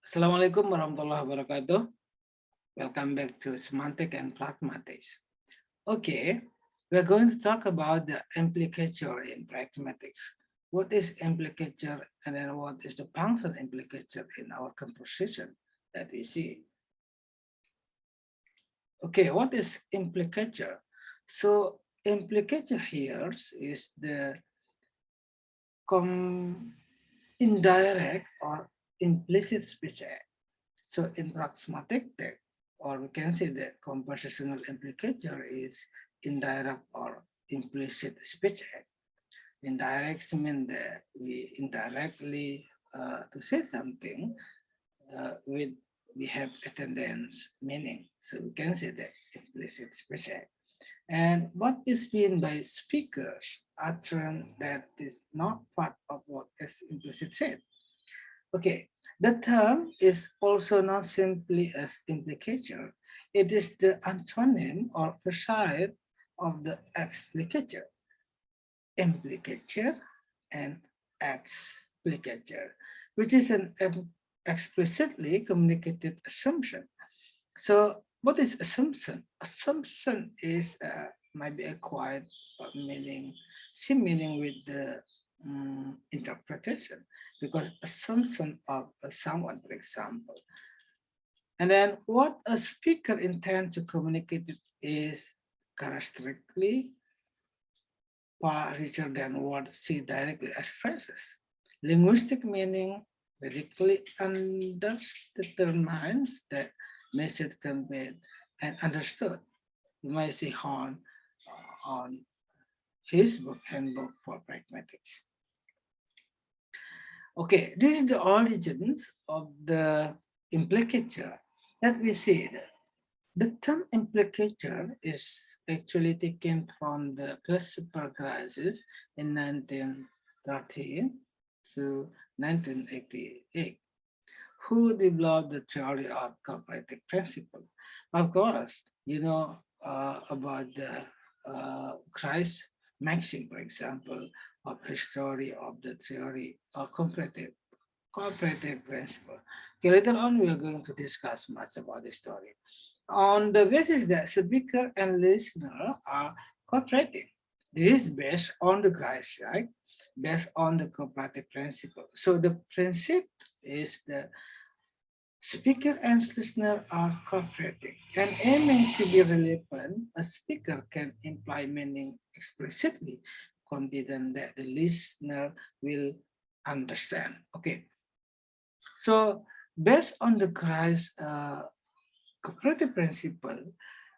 Assalamualaikum warahmatullahi wabarakatuh. Welcome back to Semantic and Pragmatic. Okay, we're going to talk about the implicature in pragmatics. What is implicature and then what is the function implicature in our composition that we see? Okay, what is implicature? So implicature here is the indirect or implicit speech act. So in pragmatic text, or we can say that conversational implicature is indirect or implicit speech act. Indirect means that we indirectly to say something with we have attendance meaning. So we can say that implicit speech act. And what is meant by speakers utterance that is not part of what is implicit said. Okay, the term is also not simply as implicature. It is the antonym or opposite of the explicature, implicature, and explicature, which is an explicitly communicated assumption. So, what is assumption? Assumption is might be acquired meaning, same meaning with the interpretation, because assumption of someone, for example. And then what a speaker intends to communicate is characteristically far richer than what she directly expresses. Linguistic meaning radically determines the message conveyed and understood. You might see Horn on his book, Handbook for Pragmatics. Okay, this is the origins of the implicature that we see. The term implicature is actually taken from the classical crisis in 1913 to 1988, who developed the theory of cooperative principle. Of course, you know about the Christ maxim, for example, of history of the theory of cooperative principle. Okay, later on, we are going to discuss much about the story. On the basis that speaker and listener are cooperating. This is based on the Christ, right? Based on the cooperative principle. So the principle is the speaker and listener are cooperating and aiming to be relevant. A speaker can imply meaning explicitly, confident that the listener will understand. Okay, so based on the Christ cooperative principle,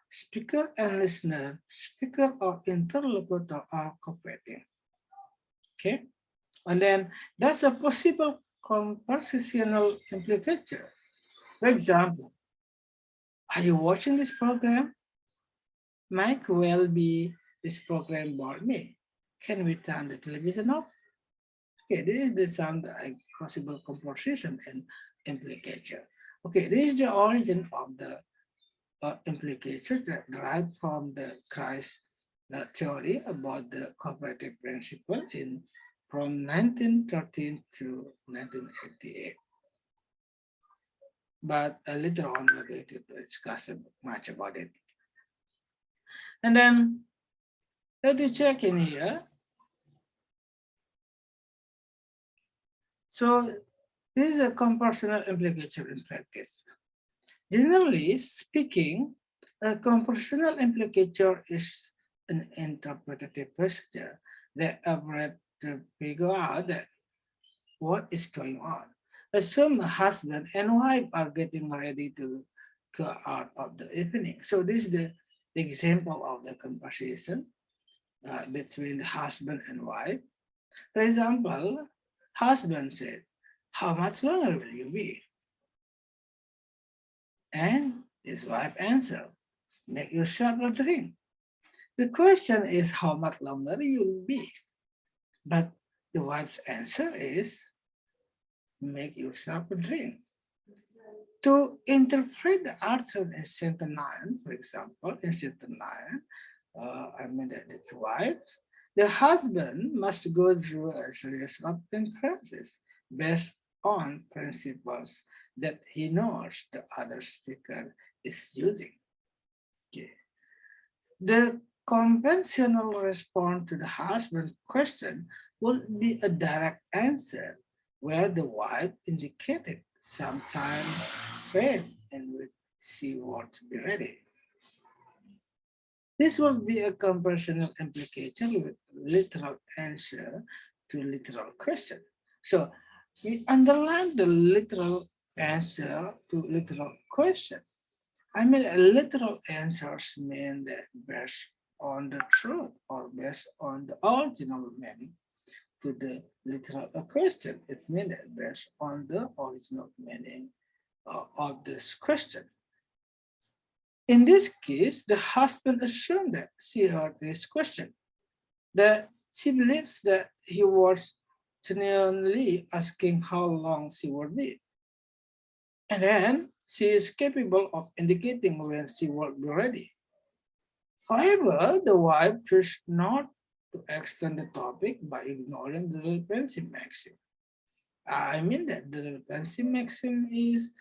speaker and listener, speaker or interlocutor are cooperating. Okay, and then that's a possible conversational implicature. For example, are you watching this program? Might well be this program bored me. Can we turn the television off? Okay, this is the sound possible conversation and implicature. Okay, this is the origin of the implications that derive from the Christ theory about the cooperative principle in from 1913 to 1988. But later on, we're going to discuss much about it. And then let me check in here. So this is a conversational implication in practice. Generally speaking, a conversational implicature is an interpretative procedure that operates to figure out that what is going on. Assume a husband and wife are getting ready to go out of the evening. So this is the example of the conversation between the husband and wife. For example, husband said, "How much longer will you be?" And his wife answered, "Make yourself a drink." The question is how much longer you'll be. But the wife's answer is, "Make yourself a drink." To interpret the answer in sentence 9, for example, in sentence 9, I mean that it's wife, the husband must go through a series of inferences based on principles that he knows the other speaker is using. Okay. The conventional response to the husband's question would be a direct answer where the wife indicated some time frame in which she would be ready. This would be a conversational implication with literal answer to literal question. So we underline the literal answer to literal question. I mean, literal answers mean that based on the truth or based on the original meaning to the literal question. It means that based on the original meaning of this question. In this case, the husband assumed that she heard this question, that she believes that he was genuinely asking how long she would be. And then she is capable of indicating when she will be ready. However, the wife chose not to extend the topic by ignoring the relevancy maxim. I mean that the relevancy maxim is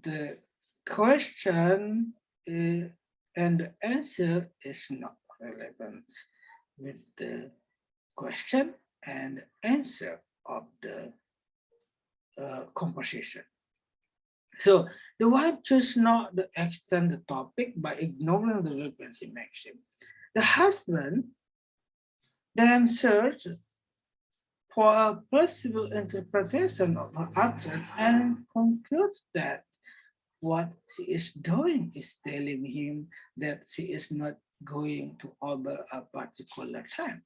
the question and the answer is not relevant with the question and answer of the conversation. So the wife chose not to extend the topic by ignoring the relevancy maxim. The husband then searched for a plausible interpretation of her action and concludes that what she is doing is telling him that she is not going to over a particular time.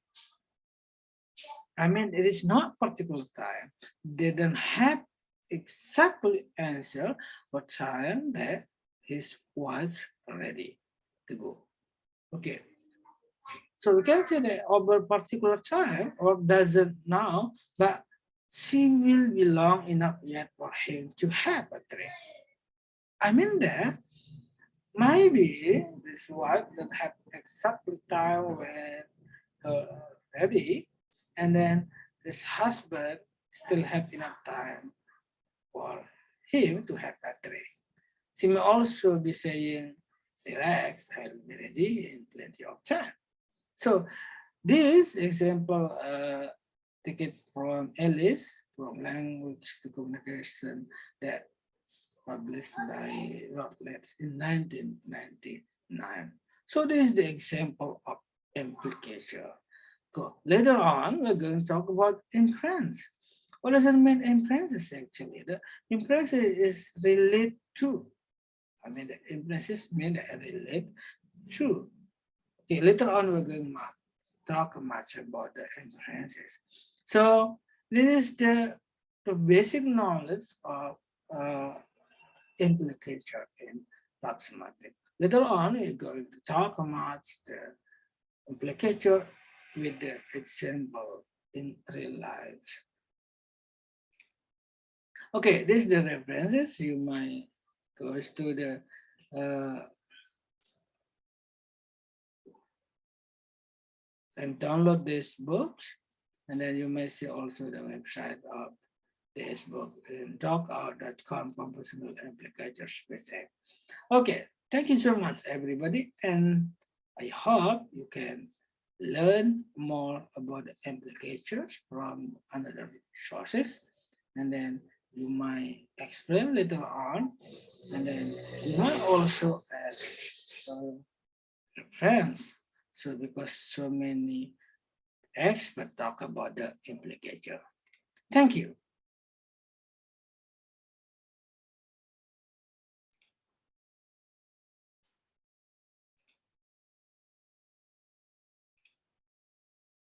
I mean, it is not particular time. They don't have exactly answer what time that his wife ready to go. Okay. So we can say that over particular time or doesn't now, but she will be long enough yet for him to have a dream. I mean that maybe this wife don't have exactly time when ready, and then this husband still have enough time for him to have that dream. She may also be saying, relax, I'll be ready in plenty of time. So this example, take it from Ellis, from Language to Communication, that published by Routledge in 1999. So this is the example of implicature. Later on, we're going to talk about inference. What does it mean inference actually? The inference is relate to. I mean, the inferences mean that relate to. Okay, later on, we're going to talk much about the inferences. So this is the basic knowledge of implicature in Pragmatic. Later on, we're going to talk about the implicature with the example in real life. Okay, this is the references. You might go to the and download this book, and then you may see also the website of this book in ThoughtCo.com Conversational Implicature Specific. Okay, thank you so much, everybody, and I hope you can learn more about the implicatures from another sources, and then you might explain later on, and then you might also add reference. So because so many experts talk about the implicature. Thank you.